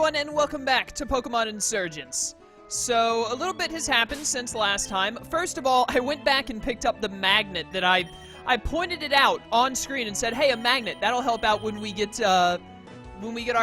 everyone, and welcome back to Pokémon Insurgence. So, a little bit has happened since last time. First of all, I went back and picked up the magnet that I pointed it out on screen and said, hey, a magnet, that'll help out when we get our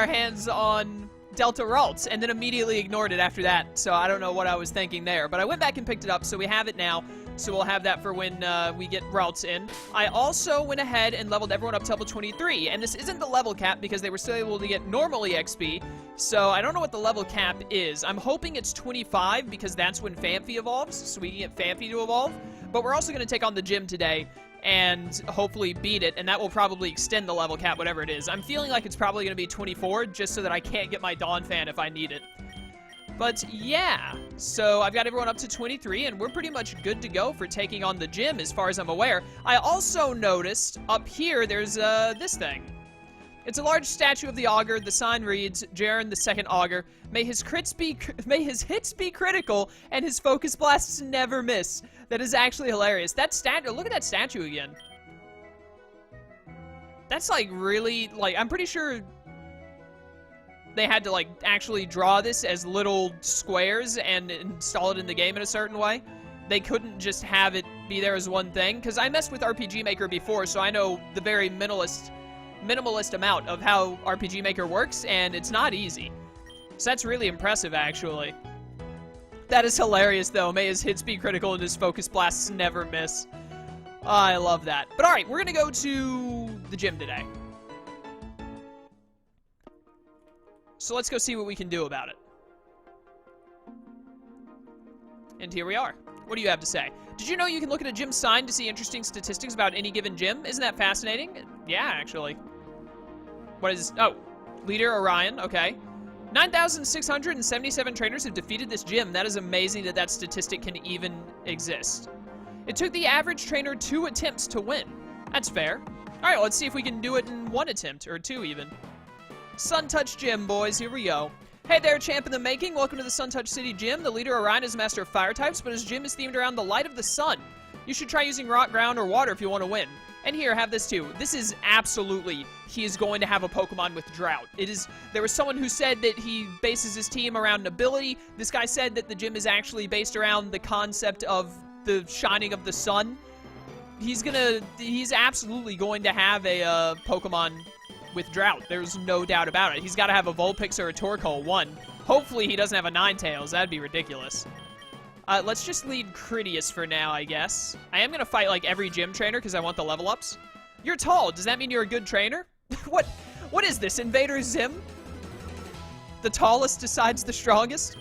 hands on Delta Ralts, and then immediately ignored it after that. So I don't know what I was thinking there, but I went back and picked it up, so we have it now. So we'll have that for when we get Ralts in. I also went ahead and leveled everyone up to level 23, and this isn't the level cap because they were still able to get normal EXP, so I don't know what the level cap is. I'm hoping it's 25 because that's when Phanpy evolves, so we can get Phanpy to evolve. But we're also going to take on the gym today and hopefully beat it, and that will probably extend the level cap, whatever it is. I'm feeling like it's probably going to be 24 just so that I can't get my Dawn fan if I need it. But yeah, so I've got everyone up to 23, and we're pretty much good to go for taking on the gym as far as I'm aware. I also noticed up here there's this thing. It's a large statue of the Augur. The sign reads, Jaren the Second Augur. May his hits be critical and his focus blasts never miss. That is actually hilarious. That statue, look at that statue again. That's like really, like, I'm pretty sure they had to, like, actually draw this as little squares and install it in the game in a certain way. They couldn't just have it be there as one thing, because I messed with RPG Maker before, so I know the very minimalist amount of how RPG Maker works, and it's not easy. So that's really impressive, actually. That is hilarious, though. May his hits be critical and his focus blasts never miss. I love that. But alright, we're gonna go to the gym today. So let's go see what we can do about it. And here we are. What do you have to say? Did you know you can look at a gym sign to see interesting statistics about any given gym? Isn't that fascinating? Yeah, actually. What is... Oh, leader Orion, okay. 9,677 trainers have defeated this gym. That is amazing that that statistic can even exist. It took the average trainer 2 attempts to win. That's fair. Alright, let's see if we can do it in 1 attempt, or 2 even. Sun Touch Gym, boys, here we go. Hey there, champ in the making. Welcome to the Sun Touch City Gym. The leader Orion is a master of fire types, but his gym is themed around the light of the sun. You should try using rock, ground, or water if you want to win. And here, have this too. This is absolutely, he is going to have a Pokemon with drought. It is, there was someone who said that he bases his team around ability. This guy said that the gym is actually based around the concept of the shining of the sun. He's absolutely going to have a Pokemon with drought. There's no doubt about it. He's got to have a Vulpix or a Torkoal, one. Hopefully he doesn't have a Ninetales. That'd be ridiculous. Let's just lead Critias for now, I guess. I am going to fight, like, every gym trainer because I want the level ups. You're tall. Does that mean you're a good trainer? What is this, Invader Zim? The tallest decides the strongest?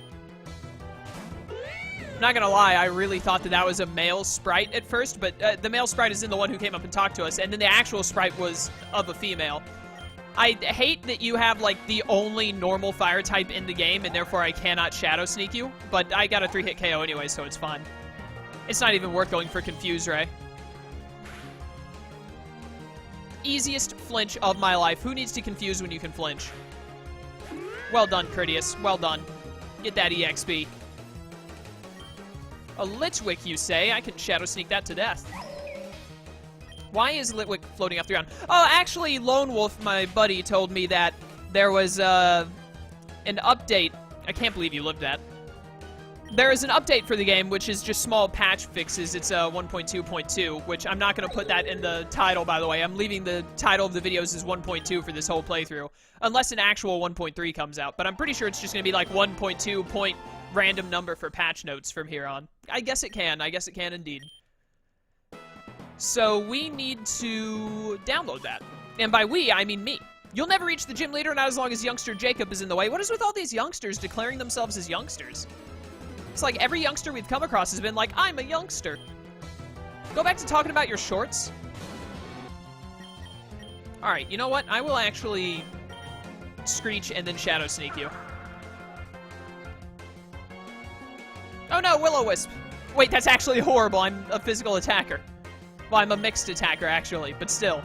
Not gonna lie, I really thought that was a male sprite at first, but the male sprite isn't the one who came up and talked to us, and then the actual sprite was of a female. I hate that you have, like, the only normal fire type in the game, and therefore I cannot Shadow Sneak you, but I got a 3-hit KO anyway, so it's fine. It's not even worth going for Confuse Ray. Easiest flinch of my life. Who needs to confuse when you can flinch? Well done, Critias. Well done. Get that EXP. A Litwick, you say? I can Shadow Sneak that to death. Why is Litwick floating off the ground? Oh, actually, Lone Wolf, my buddy, told me that there was an update. I can't believe you lived that. There is an update for the game, which is just small patch fixes. It's 1.2.2, which I'm not going to put that in the title, by the way. I'm leaving the title of the videos as 1.2 for this whole playthrough, unless an actual 1.3 comes out. But I'm pretty sure it's just going to be like 1.2 point random number for patch notes from here on. I guess it can. I guess it can indeed. So we need to download that. And by we, I mean me. You'll never reach the gym leader, not as long as youngster Jacob is in the way. What is with all these youngsters declaring themselves as youngsters? It's like every youngster we've come across has been like, I'm a youngster. Go back to talking about your shorts. Alright, you know what? I will actually Screech and then Shadow Sneak you. Oh no, Will-O-Wisp. Wait, that's actually horrible. I'm a physical attacker. Well, I'm a mixed attacker, actually, but still.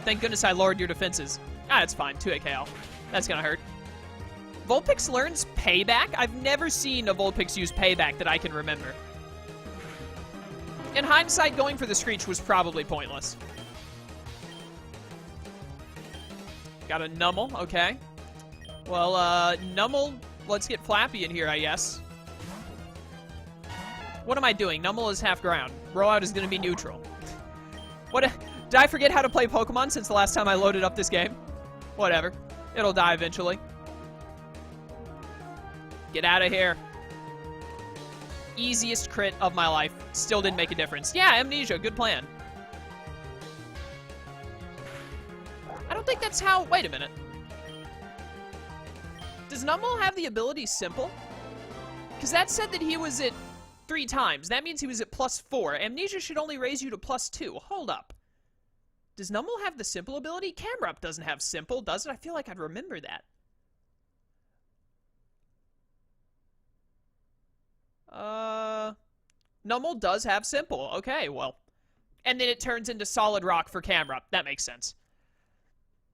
Thank goodness I lowered your defenses. Ah, that's fine. 2-hit KO. That's gonna hurt. Vulpix learns Payback? I've never seen a Vulpix use Payback that I can remember. In hindsight, going for the Screech was probably pointless. Got a Numel, okay. Well, Numel, let's get Flappy in here, I guess. What am I doing? Numel is half ground. Rollout is going to be neutral. Did I forget how to play Pokemon since the last time I loaded up this game? Whatever. It'll die eventually. Get out of here. Easiest crit of my life. Still didn't make a difference. Yeah, Amnesia. Good plan. I don't think that's how... Wait a minute. Does Numel have the ability Simple? Because that said that he was at 3 times. That means he was at +4. Amnesia should only raise you to +2. Hold up. Does Numel have the Simple ability? Camerupt doesn't have Simple, does it? I feel like I'd remember that. Numel does have Simple. Okay, well. And then it turns into Solid Rock for Camerupt. That makes sense.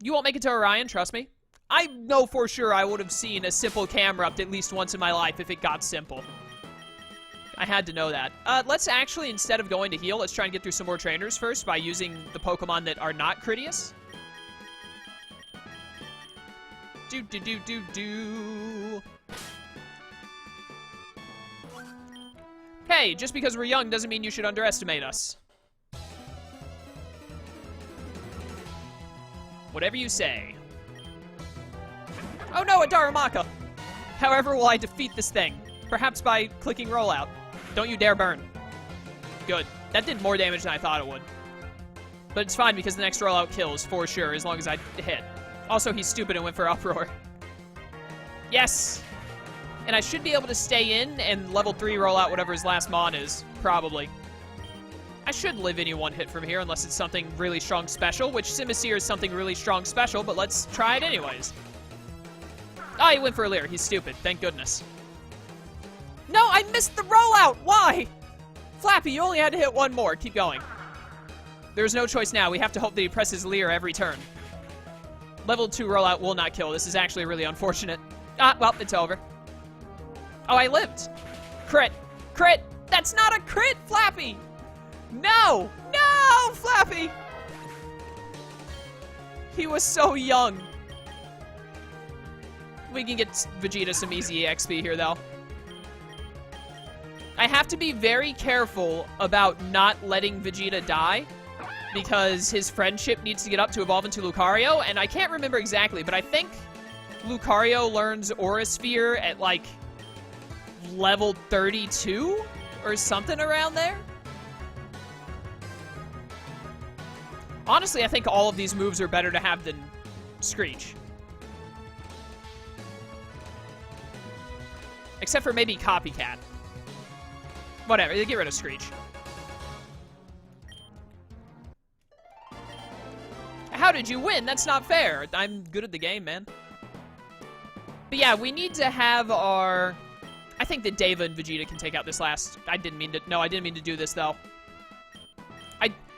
You won't make it to Orion, trust me. I know for sure I would have seen a Simple Camerupt at least once in my life if it got Simple. I had to know that. Let's actually, instead of going to heal, let's try and get through some more trainers first by using the Pokemon that are not Critias. Do. Hey, just because we're young doesn't mean you should underestimate us. Whatever you say. Oh no, a Darumaka! However will I defeat this thing? Perhaps by clicking rollout. Don't you dare burn. Good. That did more damage than I thought it would. But it's fine because the next rollout kills, for sure, as long as I hit. Also, he's stupid and went for Uproar. Yes! And I should be able to stay in and level 3 rollout whatever his last Mon is. Probably. I should live any one hit from here unless it's something really strong special, which Simisear is something really strong special, but let's try it anyways. Oh, he went for a Leer. He's stupid. Thank goodness. No, I missed the rollout! Why? Flappy, you only had to hit one more. Keep going. There's no choice now. We have to hope that he presses Leer every turn. Level 2 rollout will not kill. This is actually really unfortunate. Ah, well, it's over. Oh, I lived. Crit. Crit. That's not a crit, Flappy! No! No, Flappy! He was so young. We can get Vegeta some easy XP here, though. I have to be very careful about not letting Vegeta die, because his friendship needs to get up to evolve into Lucario, and I can't remember exactly, but I think Lucario learns Aura Sphere at, like, level 32? Or something around there? Honestly, I think all of these moves are better to have than Screech. Except for maybe Copycat. Whatever, get rid of Screech. How did you win? That's not fair. I'm good at the game, man. But yeah, we need to have our... I think that Deva and Vegeta can take out this last... I didn't mean to do this, though.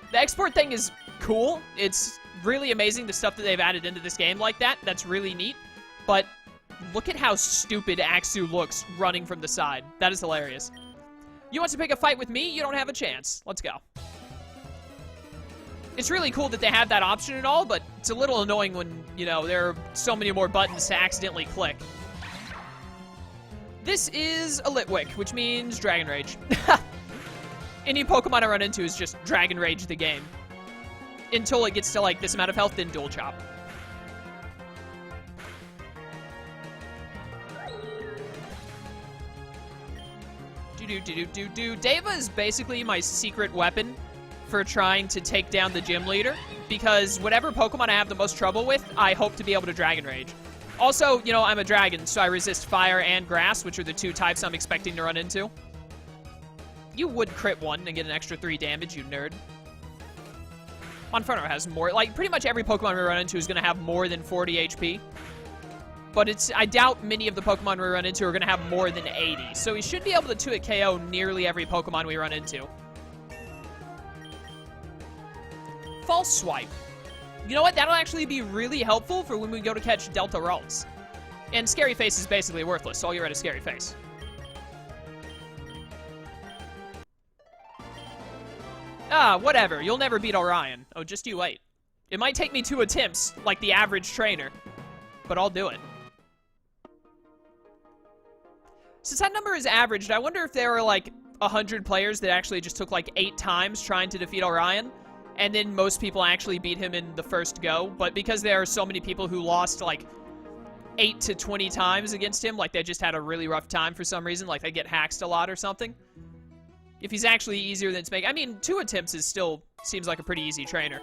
The export thing is cool. It's really amazing, the stuff that they've added into this game like that. That's really neat. But look at how stupid Axu looks running from the side. That is hilarious. You want to pick a fight with me? You don't have a chance. Let's go. It's really cool that they have that option and all, but it's a little annoying when, you know, there are so many more buttons to accidentally click. This is a Litwick, which means Dragon Rage. Any Pokemon I run into is just Dragon Rage the game. Until it gets to, like, this amount of health, then Dual Chop. Deva is basically my secret weapon for trying to take down the gym leader, because whatever Pokemon I have the most trouble with, I hope to be able to Dragon Rage. Also, you know, I'm a dragon, so I resist fire and grass, which are the 2 types I'm expecting to run into. You would crit 1 and get an extra 3 damage, you nerd. Monferno has more. Like, pretty much every Pokemon we run into is going to have more than 40 HP. But I doubt many of the Pokemon we run into are going to have more than 80. So we should be able to 2-hit KO nearly every Pokemon we run into. False Swipe. You know what? That'll actually be really helpful for when we go to catch Delta Ralts. And Scary Face is basically worthless, so all you're at is Scary Face. Ah, whatever. You'll never beat Orion. Oh, just you wait. It might take me 2 attempts, like the average trainer. But I'll do it. Since that number is averaged, I wonder if there are, like, 100 players that actually just took, like, 8 times trying to defeat Orion, and then most people actually beat him in the first go. But because there are so many people who lost, like, 8 to 20 times against him, like, they just had a really rough time for some reason, like, they get haxed a lot or something. If he's actually easier than Smeg, I mean, 2 attempts is still seems like a pretty easy trainer.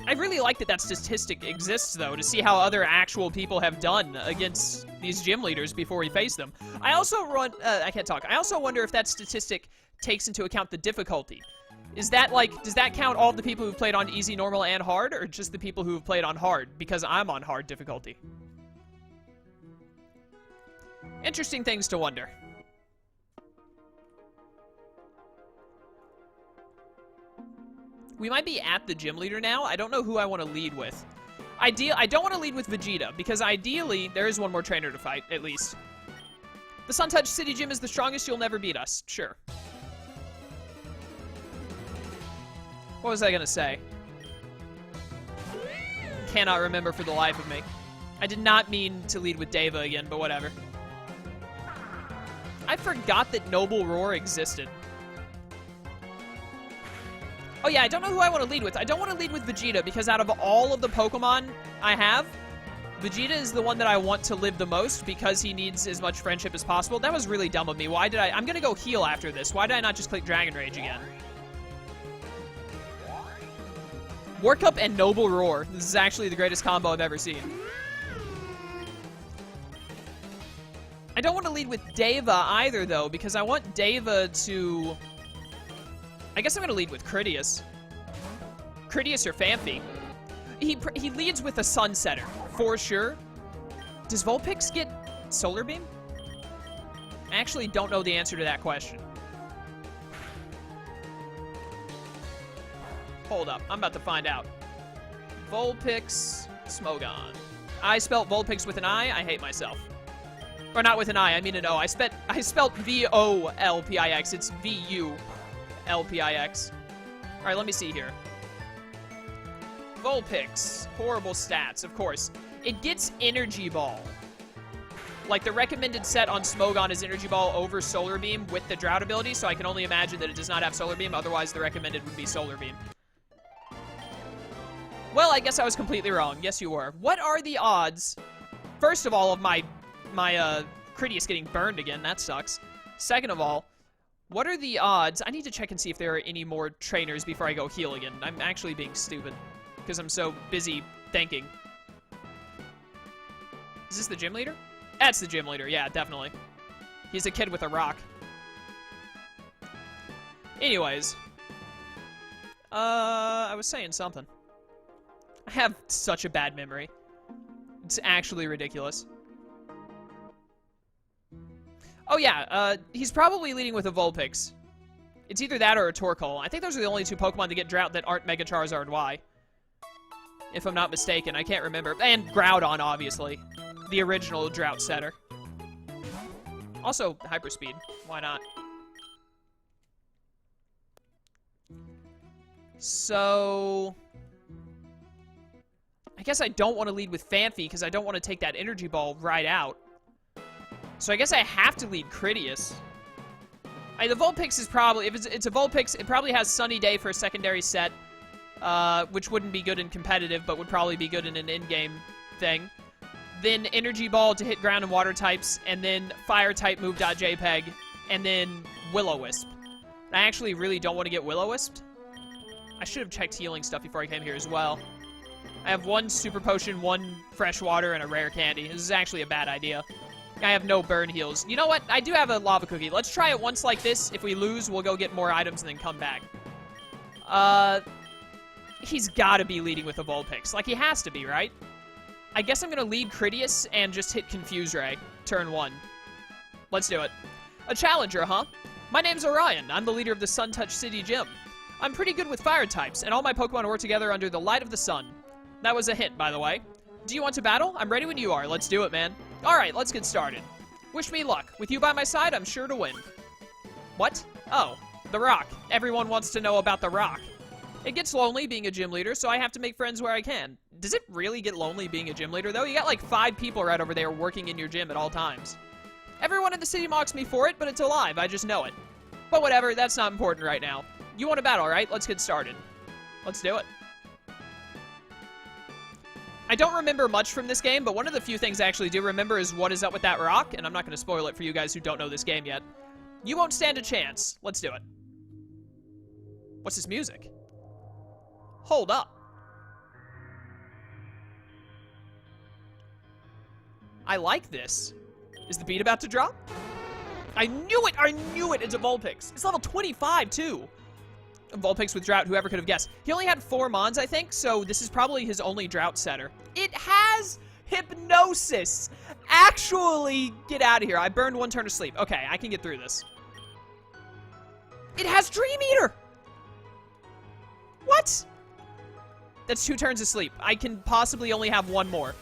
I really like that that statistic exists, though, to see how other actual people have done against these gym leaders before we face them. I also I can't talk. I also wonder if that statistic takes into account the difficulty. Is that, like, does that count all the people who've played on easy, normal, and hard, or just the people who've played on hard? Because I'm on hard difficulty. Interesting things to wonder. We might be at the gym leader now. I don't know who I want to lead with. I don't want to lead with Vegeta, because ideally, there is one more trainer to fight, at least. The Sun-Touched City Gym is the strongest. You'll never beat us. Sure. What was I going to say? Cannot remember for the life of me. I did not mean to lead with Deva again, but whatever. I forgot that Noble Roar existed. Oh yeah, I don't know who I want to lead with. I don't want to lead with Vegeta because out of all of the Pokemon I have, Vegeta is the one that I want to live the most because he needs as much friendship as possible. That was really dumb of me. Why did I'm going to go heal after this. Why did I not just click Dragon Rage again? Work Up and Noble Roar. This is actually the greatest combo I've ever seen. I don't want to lead with Deva either, though, because I want Deva to... I guess I'm going to lead with Critias. Critias or Phanpy. He leads with a Sunsetter, for sure. Does Vulpix get Solar Beam? I actually don't know the answer to that question. Hold up, I'm about to find out. Vulpix, Smogon. I spelt Vulpix with an I. I hate myself. Or not with an I mean an O. I spelt V-O-L-P-I-X. It's V-U-L-P-I-X. All right, let me see here. Vulpix. Horrible stats, of course. It gets Energy Ball. Like, the recommended set on Smogon is Energy Ball over Solar Beam with the Drought ability, so I can only imagine that it does not have Solar Beam. Otherwise, the recommended would be Solar Beam. Well, I guess I was completely wrong. Yes, you were. What are the odds, first of all, of my Critias getting burned again? That sucks. Second of all, what are the odds? I need to check and see if there are any more trainers before I go heal again. I'm actually being stupid because I'm so busy thinking. Is this the gym leader? That's the gym leader. Yeah, definitely. He's a kid with a rock. Anyways. I was saying something. I have such a bad memory. It's actually ridiculous. Oh yeah, he's probably leading with a Vulpix. It's either that or a Torkoal. I think those are the only two Pokemon that get Drought that aren't Mega Charizard Y. If I'm not mistaken, I can't remember. And Groudon, obviously. The original Drought setter. Also, Hyperspeed. Why not? So... I guess I don't want to lead with Phanpy because I don't want to take that Energy Ball right out. So I guess I have to lead Critias. The Vulpix is probably... If it's a Vulpix, it probably has Sunny Day for a secondary set. Which wouldn't be good in competitive, but would probably be good in an in-game thing. Then Energy Ball to hit ground and water types, and then Fire-type move.jpg, and then Will-O-Wisp. I actually really don't want to get Will-O-Wisped. I should have checked healing stuff before I came here as well. I have one Super Potion, one Fresh Water, and a Rare Candy. This is actually a bad idea. I have no burn heals. You know what? I do have a Lava Cookie. Let's try it once like this. If we lose, we'll go get more items and then come back. He's got to be leading with a Vulpix. Like, he has to be, right? I guess I'm going to lead Critias and just hit Confuse Ray. Turn 1. Let's do it. A challenger, huh? My name's Orion. I'm the leader of the Sun-Touched City Gym. I'm pretty good with fire types, and all my Pokemon work together under the light of the sun. That was a hint, by the way. Do you want to battle? I'm ready when you are. Let's do it, man. Alright, let's get started. Wish me luck. With you by my side, I'm sure to win. What? Oh, the rock. Everyone wants to know about the rock. It gets lonely being a gym leader, so I have to make friends where I can. Does it really get lonely being a gym leader, though? You got like 5 people right over there working in your gym at all times. Everyone in the city mocks me for it, but it's alive. I just know it. But whatever, that's not important right now. You want a battle, right? Let's get started. Let's do it. I don't remember much from this game, but one of the few things I actually do remember is what is up with that rock, and I'm not going to spoil it for you guys who don't know this game yet. You won't stand a chance. Let's do it. What's this music? Hold up. I like this. Is the beat about to drop? I knew it! I knew it! It's a Vulpix. It's level 25, too. A Vulpix with Drought, whoever could have guessed. He only had 4 Mons, I think, so this is probably his only Drought setter. It has Hypnosis! Actually, get out of here. I burned 1 turn of sleep. Okay, I can get through this. It has Dream Eater! What? That's 2 turns of sleep. I can possibly only have 1 more.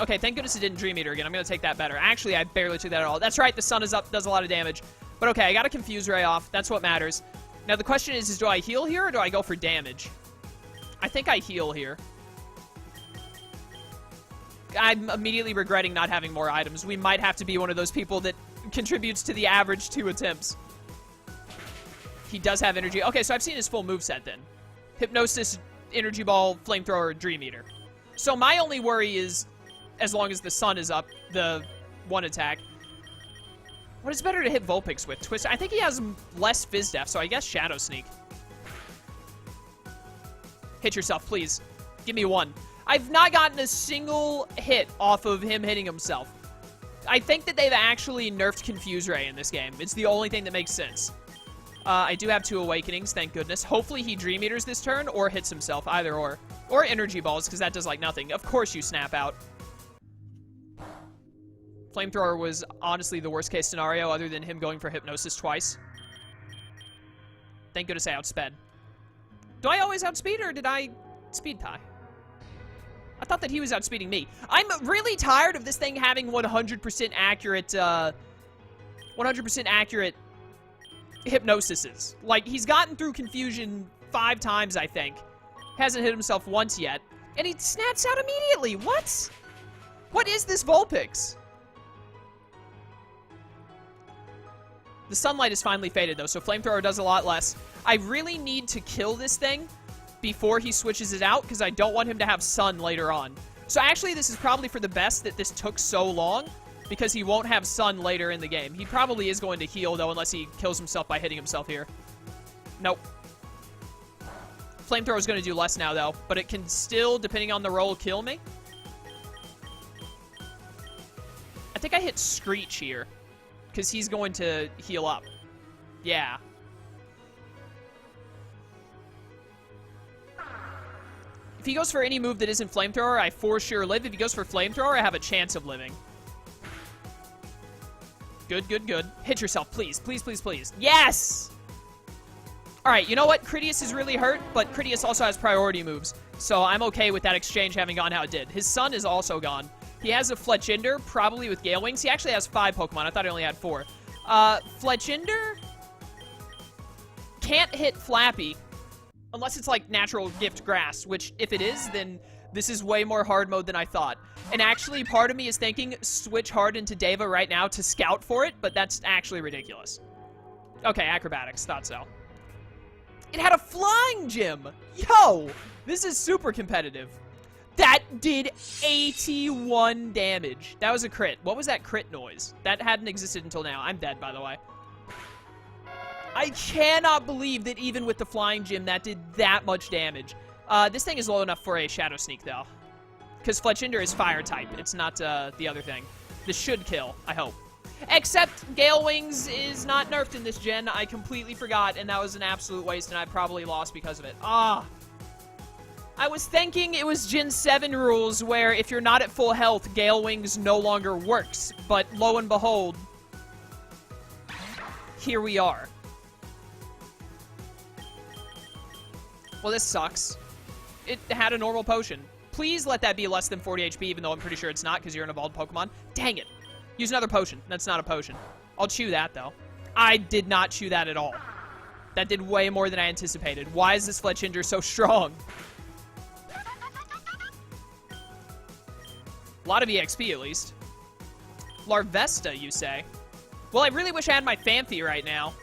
Okay, thank goodness it didn't Dream Eater again. I'm going to take that better. Actually, I barely took that at all. That's right, the sun is up, does a lot of damage. But okay, I got a Confuse Ray off. That's what matters. Now, the question is do I heal here or do I go for damage? I think I heal here. I'm immediately regretting not having more items. We might have to be one of those people that contributes to the average 2 attempts. He does have energy. Okay, so I've seen his full moveset then. Hypnosis, Energy Ball, Flamethrower, Dream Eater. So my only worry is, as long as the sun is up, the 1 attack. What is better to hit Vulpix with? Twist? I think he has less Fizz Def, so I guess Shadow Sneak. Hit yourself, please. Give me 1. I've not gotten a single hit off of him hitting himself. I think that they've actually nerfed Confuse Ray in this game. It's the only thing that makes sense. I do have 2 Awakenings, thank goodness. Hopefully he Dream Eaters this turn or hits himself, either or. Or Energy Balls, because that does like nothing. Of course you snap out. Flamethrower was honestly the worst case scenario other than him going for Hypnosis twice. Thank goodness I outsped. Do I always outspeed or did I speed tie? I thought that he was outspeeding me. I'm really tired of this thing having 100% accurate, 100% accurate hypnosises. Like, he's gotten through Confusion 5 times, I think. Hasn't hit himself once yet. And he snaps out immediately. What? What is this Vulpix? The sunlight is finally faded, though, so Flamethrower does a lot less. I really need to kill this thing before he switches it out, because I don't want him to have sun later on. So actually, this is probably for the best that this took so long, because he won't have sun later in the game. He probably is going to heal, though, unless he kills himself by hitting himself here. Nope. Flamethrower is going to do less now, though, but it can still, depending on the roll, kill me. I think I hit Screech here, because he's going to heal up. Yeah. If he goes for any move that isn't Flamethrower, I for sure live. If he goes for Flamethrower, I have a chance of living. Good, good, good. Hit yourself, please. Please, please, please. Yes! Alright, you know what? Critias is really hurt, but Critias also has priority moves. So I'm okay with that exchange having gone how it did. His sun is also gone. He has a Fletchinder, probably with Gale Wings. He actually has 5 Pokemon. I thought he only had 4. Fletchinder can't hit Flappy unless it's like Natural Gift Grass, which if it is, then this is way more hard mode than I thought. And actually, part of me is thinking switch hard into Deva right now to scout for it, but that's actually ridiculous. Okay, Acrobatics. Thought so. It had a Flying Gym! Yo! This is super competitive. That did 81 damage. That was a crit. What was that crit noise? That hadn't existed until now. I'm dead, by the way. I cannot believe that even with the Flying Gym, that did that much damage. This thing is low enough for a Shadow Sneak, though. Because Fletchinder is Fire type. It's not the other thing. This should kill, I hope. Except Gale Wings is not nerfed in this gen. I completely forgot, and that was an absolute waste, and I probably lost because of it. Ah. I was thinking it was Gen 7 rules where if you're not at full health, Gale Wings no longer works. But lo and behold, here we are. Well, this sucks. It had a normal potion. Please let that be less than 40 HP, even though I'm pretty sure it's not because you're an evolved Pokemon. Dang it. Use another potion. That's not a potion. I'll chew that, though. I did not chew that at all. That did way more than I anticipated. Why is this Fletchinder so strong? A lot of EXP, at least. Larvesta, you say? Well, I really wish I had my Phanpy right now.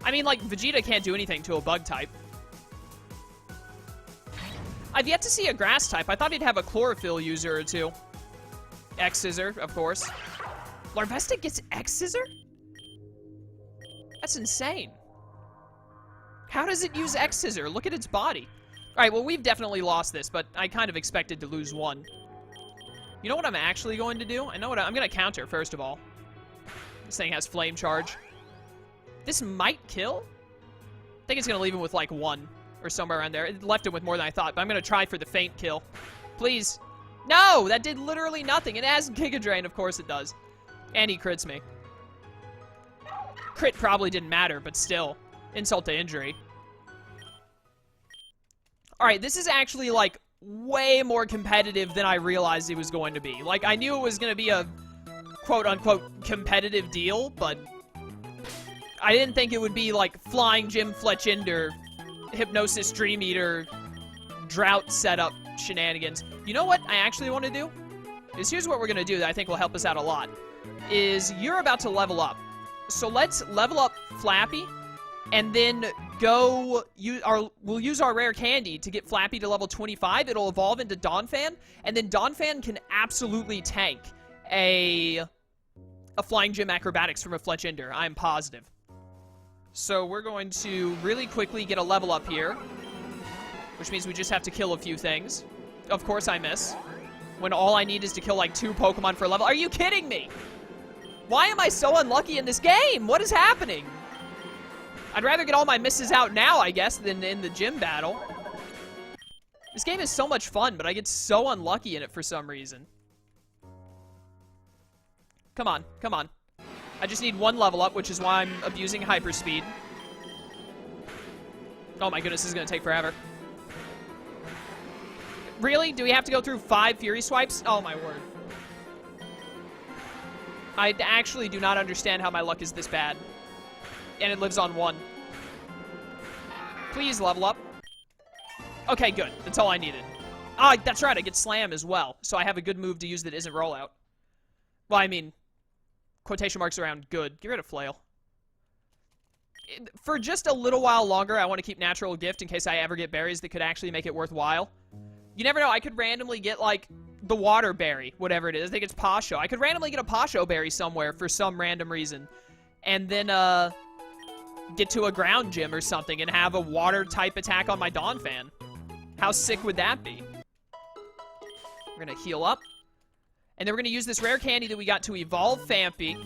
I mean, like, Vegeta can't do anything to a bug type. I've yet to see a grass type. I thought he'd have a chlorophyll user or two. X-Scissor, of course. Larvesta gets X-Scissor? That's insane. How does it use X-Scissor? Look at its body. Alright, well, we've definitely lost this, but I kind of expected to lose one. You know what I'm actually going to do? I know what I'm going to counter, first of all. This thing has Flame Charge. This might kill? I think it's going to leave him with, like, 1 or somewhere around there. It left him with more than I thought, but I'm going to try for the faint kill. Please. No! That did literally nothing. It has Giga Drain, of course it does. And he crits me. Crit probably didn't matter, but still. Insult to injury. Alright, this is actually, like, way more competitive than I realized it was going to be. Like, I knew it was going to be a quote-unquote competitive deal, but I didn't think it would be, like, Flying Gym Fletchinder, Hypnosis Dream Eater, Drought setup shenanigans. You know what I actually want to do? Is here's what we're going to do that I think will help us out a lot. Is you're about to level up. So let's level up Flappy, and then we'll use our rare candy to get Flappy to level 25. It'll evolve into Donphan, and then Donphan can absolutely tank a Flying Gym Acrobatics from a Fletchinder. I'm positive. So we're going to really quickly get a level up here, which means we just have to kill a few things. Of course I miss, when all I need is to kill like 2 Pokemon for a level. Are you kidding me? Why am I so unlucky in this game? What is happening? I'd rather get all my misses out now, I guess, than in the gym battle. This game is so much fun, but I get so unlucky in it for some reason. Come on, come on. I just need 1 level up, which is why I'm abusing hyperspeed. Oh my goodness, this is gonna take forever. Really? Do we have to go through 5 Fury Swipes? Oh my word. I actually do not understand how my luck is this bad. And it lives on 1. Please level up. Okay, good. That's all I needed. Ah, that's right. I get Slam as well. So I have a good move to use that isn't Rollout. Well, I mean, quotation marks around good. Get rid of Flail. For just a little while longer, I want to keep Natural Gift in case I ever get berries that could actually make it worthwhile. You never know. I could randomly get, like, the Water Berry, whatever it is. I think it's Pasho. I could randomly get a Pasho Berry somewhere for some random reason. And then, get to a ground gym or something and have a water type attack on my Donphan. How sick would that be? We're gonna heal up. And then we're gonna use this rare candy that we got to evolve Phanpy,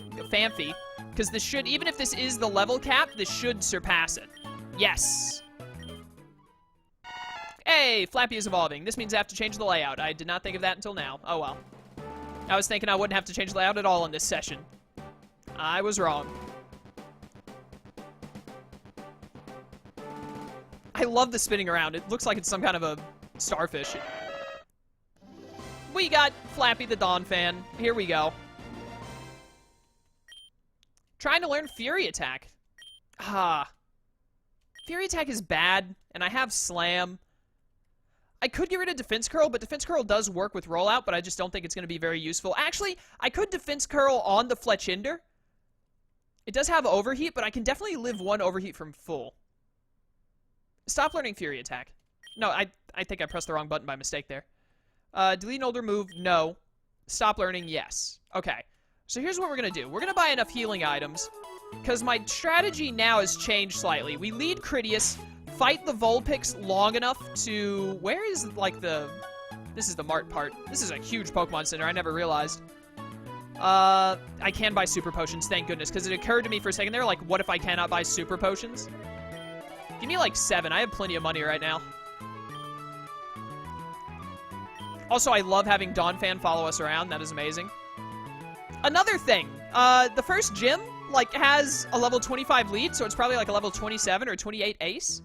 because this should, even if this is the level cap, this should surpass it. Yes. Hey, Flappy is evolving. This means I have to change the layout. I did not think of that until now. Oh well. I was thinking I wouldn't have to change the layout at all in this session. I was wrong. I love the spinning around. It looks like it's some kind of a starfish. We got Flappy the Donphan. Here we go. Trying to learn Fury Attack. Ah. Fury Attack is bad, and I have Slam. I could get rid of Defense Curl, but Defense Curl does work with Rollout, but I just don't think it's going to be very useful. Actually, I could Defense Curl on the Fletchinder. It does have Overheat, but I can definitely live 1 Overheat from full. Stop learning Fury Attack. No, I think I pressed the wrong button by mistake there. Delete an older move, no. Stop learning, yes. Okay, so here's what we're going to do. We're going to buy enough healing items, because my strategy now has changed slightly. We lead Critias, fight the Vulpix long enough to... Where is, like, the... This is the Mart part. This is a huge Pokemon Center, I never realized. I can buy Super Potions, thank goodness, because it occurred to me for a second there, like, what if I cannot buy Super Potions? Give me, like, 7. I have plenty of money right now. Also, I love having Donphan follow us around. That is amazing. Another thing. The first gym, like, has a level 25 lead, so it's probably, like, a level 27 or 28 ace.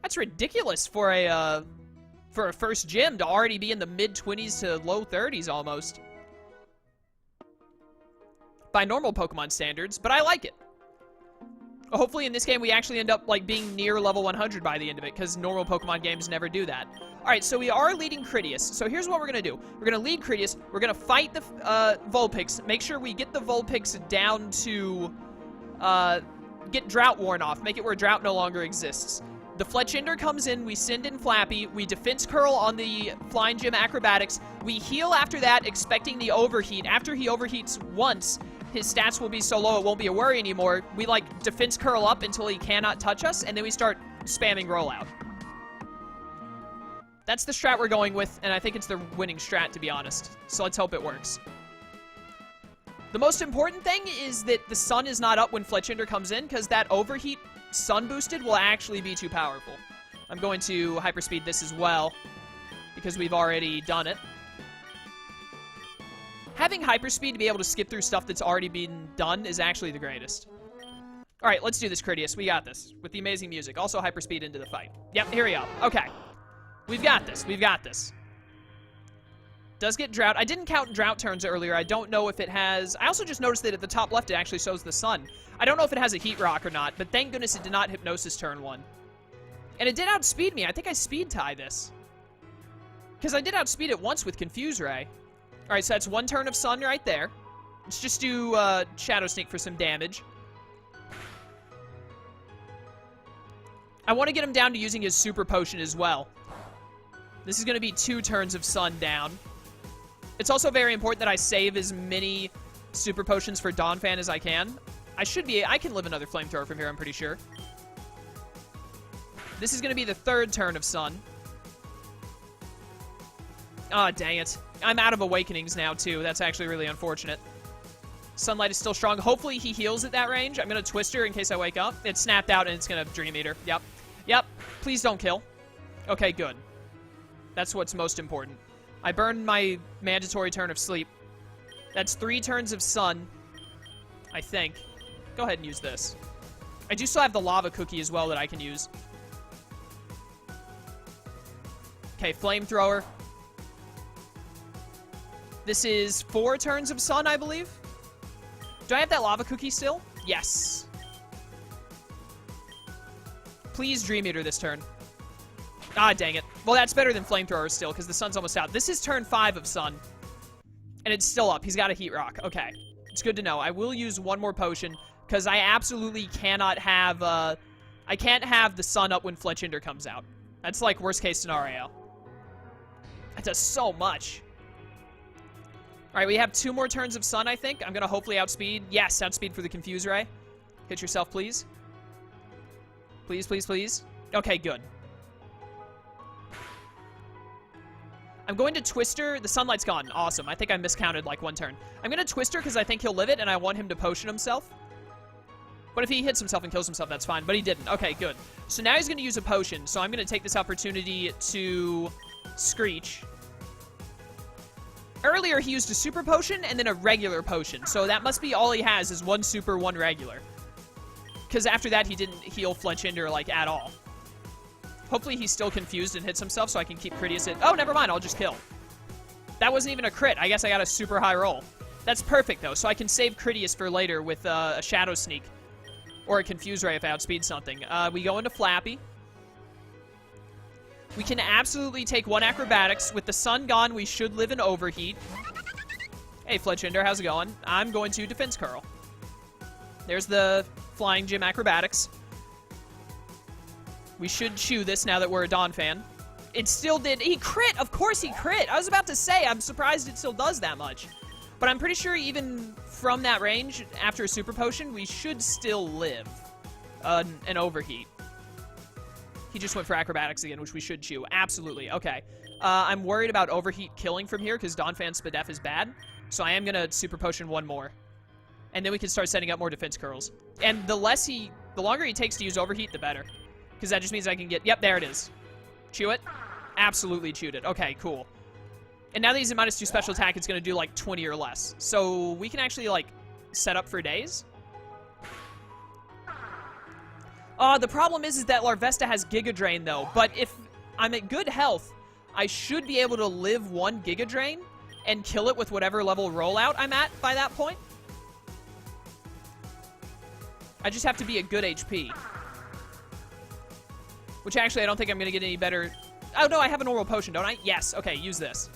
That's ridiculous for a first gym to already be in the mid-20s to low 30s almost. By normal Pokemon standards, but I like it. Hopefully in this game we actually end up like being near level 100 by the end of it, because normal Pokemon games never do that. Alright, so we are leading Critias. So here's what we're going to do. We're going to lead Critias. We're going to fight the Vulpix. Make sure we get the Vulpix down to get Drought worn off. Make it where Drought no longer exists. The Fletchinder comes in. We send in Flappy. We Defense Curl on the Flying Gym Acrobatics. We heal after that, expecting the Overheat. After he overheats once, his stats will be so low it won't be a worry anymore. We, like, Defense Curl up until he cannot touch us, and then we start spamming Rollout. That's the strat we're going with, and I think it's the winning strat, to be honest. So let's hope it works. The most important thing is that the sun is not up when Fletchinder comes in, because that Overheat sun boosted will actually be too powerful. I'm going to Hyperspeed this as well, because we've already done it. Having Hyperspeed to be able to skip through stuff that's already been done is actually the greatest. Alright, let's do this, Critias. We got this. With the amazing music. Also Hyperspeed into the fight. Yep, here we go. Okay. We've got this. We've got this. Does get Drought. I didn't count Drought turns earlier. I don't know if it has... I also just noticed that at the top left it actually shows the sun. I don't know if it has a Heat Rock or not, but thank goodness it did not Hypnosis turn 1. And it did outspeed me. I think I speed tie this. Because I did outspeed it once with Confuse Ray. Alright, so that's one turn of Sun right there. Let's just do Shadow Sneak for some damage. I want to get him down to using his Super Potion as well. This is going to be 2 turns of Sun down. It's also very important that I save as many Super Potions for Donphan as I can. I can live another Flamethrower from here, I'm pretty sure. This is going to be the 3rd turn of Sun. Ah, dang it. I'm out of Awakenings now, too. That's actually really unfortunate. Sunlight is still strong. Hopefully he heals at that range. I'm going to Twister in case I wake up. It snapped out, and it's going to Dream Eater. Yep. Yep. Please don't kill. Okay, good. That's what's most important. I burned my mandatory turn of Sleep. That's 3 turns of Sun, I think. Go ahead and use this. I do still have the Lava Cookie as well that I can use. Okay, Flamethrower. This is 4 turns of Sun, I believe. Do I have that Lava Cookie still? Yes. Please Dream Eater this turn. Ah, dang it. Well, that's better than Flamethrower still, because the sun's almost out. This is turn 5 of Sun. And it's still up. He's got a Heat Rock. Okay. It's good to know. I will use one more potion, because I absolutely cannot have, I can't have the sun up when Fletchinder comes out. That's, like, worst case scenario. That does so much. Alright, we have 2 more turns of Sun, I think. I'm going to hopefully outspeed. Yes, outspeed for the Confuse Ray. Hit yourself, please. Please, please, please. Okay, good. I'm going to Twister. The Sunlight's gone. Awesome. I think I miscounted, like, 1 turn. I'm going to Twister because I think he'll live it, and I want him to potion himself. But if he hits himself and kills himself, that's fine. But he didn't. Okay, good. So now he's going to use a potion. So I'm going to take this opportunity to Screech. Earlier, he used a super potion and then a regular potion. So that must be all he has is 1 super, 1 regular. Because after that, he didn't heal Fletchinder, like, at all. Hopefully he's still confused and hits himself so I can keep Critias in. Oh, never mind. I'll just kill. That wasn't even a crit. I guess I got a super high roll. That's perfect, though. So I can save Critias for later with a Shadow Sneak. Or a Confuse Ray if I outspeed something. We go into Flappy. We can absolutely take 1 Acrobatics. With the sun gone, we should live in Overheat. Hey, Fletchinder, how's it going? I'm going to Defense Curl. There's the Flying Gym Acrobatics. We should chew this now that we're a Donphan. It still did. He crit! Of course he crit! I was about to say, I'm surprised it still does that much. But I'm pretty sure even from that range, after a Super Potion, we should still live an Overheat. He just went for Acrobatics again, which we should chew. Absolutely. Okay. I'm worried about Overheat killing from here, because Donphan Spadef is bad. So I am going to Super Potion 1 more. And then we can start setting up more Defense Curls. And the longer he takes to use Overheat, the better. Because that just means I can get... Yep, there it is. Chew it. Absolutely chewed it. Okay, cool. And now that he's in -2 special attack, it's going to do, like, 20 or less. So we can actually, like, set up for days. The problem is that Larvesta has Giga Drain, though. But if I'm at good health, I should be able to live 1 Giga Drain and kill it with whatever level rollout I'm at by that point. I just have to be at good HP. Which actually I don't think I'm going to get any better. Oh, no, I have a normal potion, don't I? Yes. Okay, use this.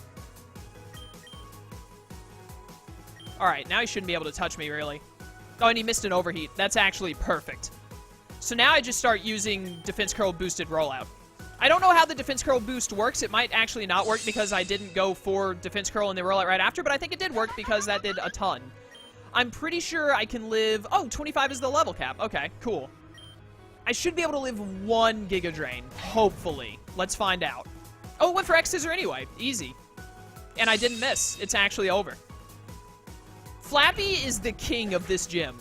Alright, now he shouldn't be able to touch me, really. Oh, and he missed an overheat. That's actually perfect. So now I just start using Defense Curl boosted rollout. I don't know how the Defense Curl boost works. It might actually not work because I didn't go for Defense Curl and then rollout right after, but I think it did work because that did a ton. I'm pretty sure I can live... Oh, 25 is the level cap. Okay, cool. I should be able to live 1 Giga Drain, hopefully. Let's find out. Oh, it went for X-Scissor anyway. Easy. And I didn't miss. It's actually over. Flappy is the king of this gym.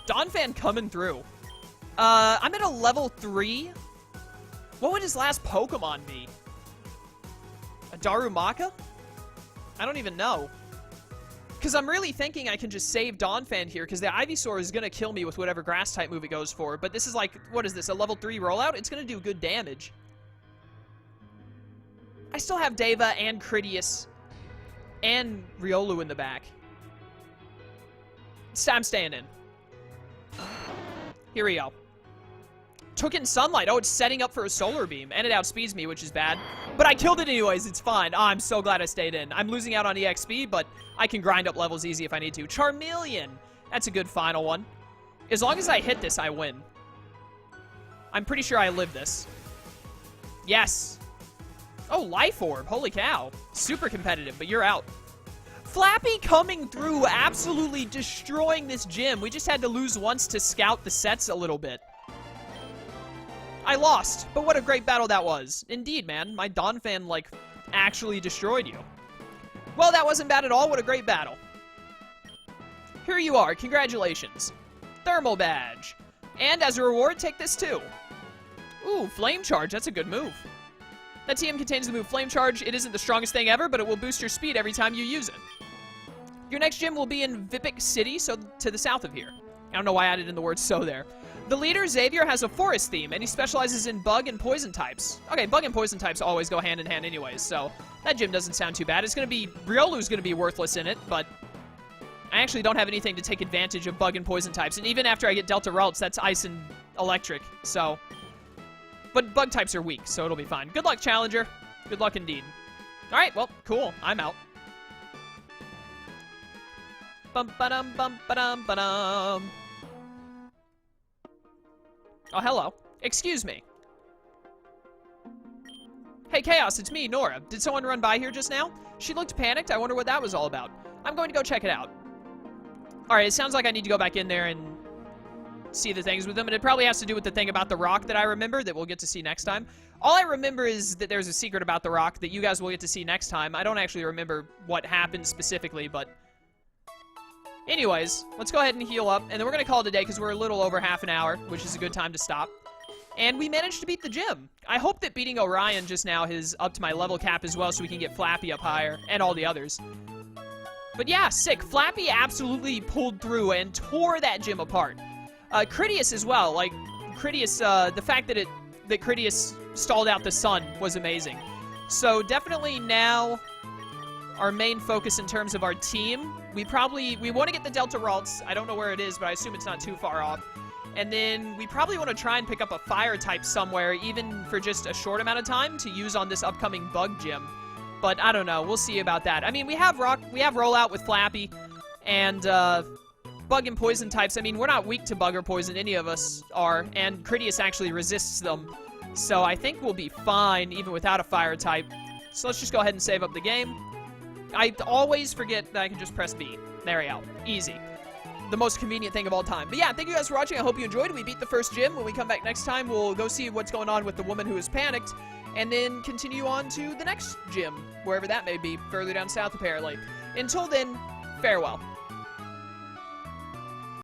Donphan coming through. I'm at a level 3. What would his last Pokemon be? A Darumaka? I don't even know. Because I'm really thinking I can just save Donphan here, because the Ivysaur is going to kill me with whatever Grass-type move it goes for. But this is like, what is this, a level 3 rollout? It's going to do good damage. I still have Deva and Critias and Riolu in the back. I'm staying in. Here we go. Took in Sunlight. Oh, it's setting up for a Solar Beam. And it outspeeds me, which is bad. But I killed it anyways. It's fine. Oh, I'm so glad I stayed in. I'm losing out on EXP, but I can grind up levels easy if I need to. Charmeleon. That's a good final one. As long as I hit this, I win. I'm pretty sure I live this. Yes. Oh, Life Orb. Holy cow. Super competitive, but you're out. Flappy coming through, absolutely destroying this gym. We just had to lose once to scout the sets a little bit. I lost, but what a great battle that was. Indeed, man. My Donphan, like, actually destroyed you. Well, that wasn't bad at all. What a great battle. Here you are. Congratulations. Thermal Badge. And as a reward, take this too. Ooh, Flame Charge. That's a good move. That TM contains the move Flame Charge. It isn't the strongest thing ever, but it will boost your speed every time you use it. Your next gym will be in Vipik City, so to the south of here. I don't know why I added in the word so there. The leader, Xavier, has a forest theme, and he specializes in bug and poison types. Okay, bug and poison types always go hand in hand anyways, so that gym doesn't sound too bad. It's going to be... Riolu's going to be worthless in it, but I actually don't have anything to take advantage of bug and poison types, and even after I get Delta Ralts, that's ice and electric, so... But bug types are weak, so it'll be fine. Good luck, Challenger. Good luck indeed. Alright, well, cool. I'm out. Bum-ba-dum, bum-ba-dum, ba-dum. Oh, hello. Excuse me. Hey, Chaos, it's me, Nora. Did someone run by here just now? She looked panicked. I wonder what that was all about. I'm going to go check it out. Alright, it sounds like I need to go back in there and see the things with them, and it probably has to do with the thing about the rock that I remember that we'll get to see next time. All I remember is that there's a secret about the rock that you guys will get to see next time. I don't actually remember what happened specifically, but... Anyways, let's go ahead and heal up, and then we're going to call it a day because we're a little over half an hour, which is a good time to stop. And we managed to beat the gym. I hope that beating Orion just now has upped my level cap as well so we can get Flappy up higher, and all the others. But yeah, sick. Flappy absolutely pulled through and tore that gym apart. Critias as well. Like, Critias, the fact that Critias stalled out the sun was amazing. So definitely now our main focus in terms of our team, we want to get the Delta Ralts. I don't know where it is, but I assume it's not too far off. And then we probably want to try and pick up a fire type somewhere, even for just a short amount of time to use on this upcoming bug gym. But I don't know. We'll see about that. I mean, we have rollout with Flappy, and bug and poison types. I mean, we're not weak to bug or poison. Any of us are, and Critias actually resists them. So I think we'll be fine even without a fire type. So let's just go ahead and save up the game. I always forget that I can just press B. There we go. Easy. The most convenient thing of all time. But yeah, thank you guys for watching. I hope you enjoyed. We beat the first gym. When we come back next time, we'll go see what's going on with the woman who is panicked, and then continue on to the next gym, wherever that may be, further down south apparently. Until then, farewell.